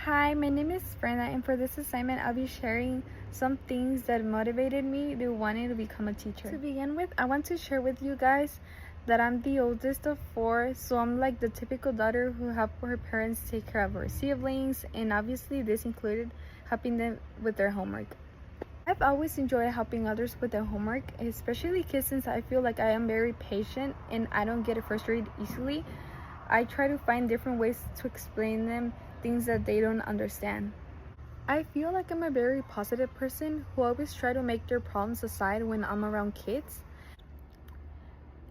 Hi, my name is Brenda, and for this assignment, I'll be sharing some things that motivated me to wanting to become a teacher. To begin with, I want to share with you guys that I'm the oldest of four, so I'm like the typical daughter who helped her parents take care of her siblings, and obviously, this included helping them with their homework. I've always enjoyed helping others with their homework, especially kids, since I feel like I am very patient and I don't get frustrated easily. I try to find different ways to explain them things that they don't understand. I feel like I'm a very positive person who always try to make their problems aside when I'm around kids.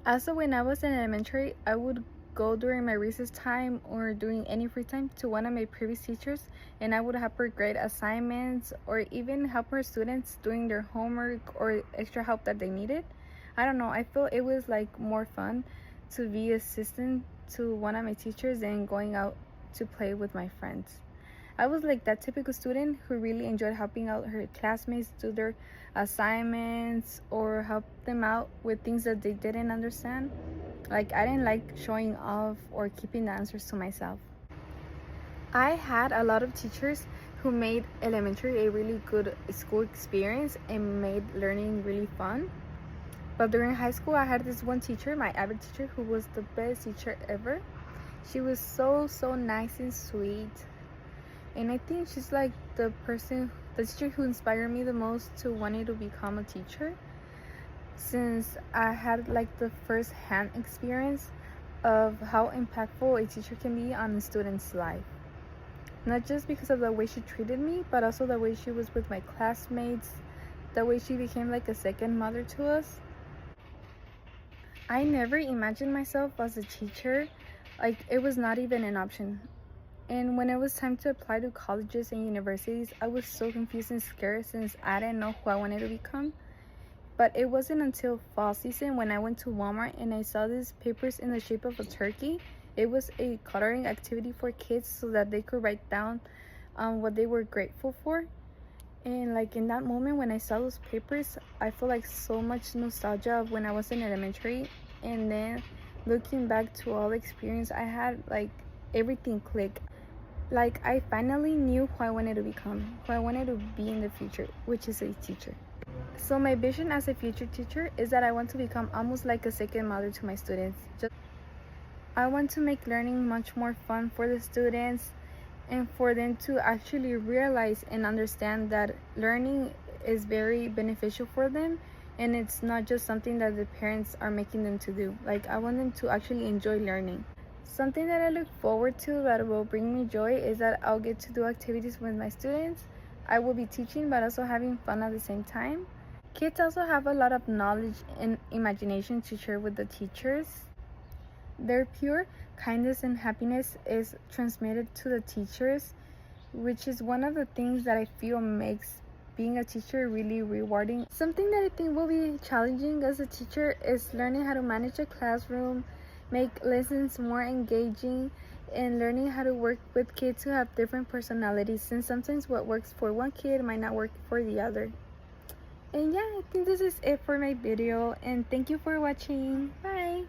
Also, when I was in elementary, I would go during my recess time or during any free time to one of my previous teachers, and I would help her grade assignments or even help her students doing their homework or extra help that they needed. I don't know, I feel it was like more fun to be assistant to one of my teachers than going out to play with my friends. I was like that typical student who really enjoyed helping out her classmates do their assignments or help them out with things that they didn't understand. Like, I didn't like showing off or keeping the answers to myself. I had a lot of teachers who made elementary a really good school experience and made learning really fun. But during high school, I had this one teacher, my average teacher, who was the best teacher ever. She was so nice and sweet. And I think she's like the teacher who inspired me the most to wanting to become a teacher, since I had like the first hand experience of how impactful a teacher can be on a student's life. Not just because of the way she treated me, but also the way she was with my classmates, the way she became like a second mother to us. I never imagined myself as a teacher, like it was not even an option. And when it was time to apply to colleges and universities, I was so confused and scared since I didn't know who I wanted to become. But it wasn't until fall season when I went to Walmart and I saw these papers in the shape of a turkey. It was a coloring activity for kids so that they could write down what they were grateful for. And like in that moment when I saw those papers, I felt like so much nostalgia of when I was in elementary. And then looking back to all the experience I had, like everything clicked. Like, I finally knew who I wanted to become, who I wanted to be in the future, which is a teacher. So my vision as a future teacher is that I want to become almost like a second mother to my students. I want to make learning much more fun for the students and for them to actually realize and understand that learning is very beneficial for them, and it's not just something that the parents are making them to do. Like, I want them to actually enjoy learning. Something that I look forward to that will bring me joy is that I'll get to do activities with my students. I will be teaching but also having fun at the same time. Kids also have a lot of knowledge and imagination to share with the teachers. Their pure kindness and happiness is transmitted to the teachers, which is one of the things that I feel makes being a teacher really rewarding. Something that I think will be challenging as a teacher is learning how to manage a classroom, make lessons more engaging, and learning how to work with kids who have different personalities, since sometimes what works for one kid might not work for the other. And yeah, I think this is it for my video, and thank you for watching. Bye.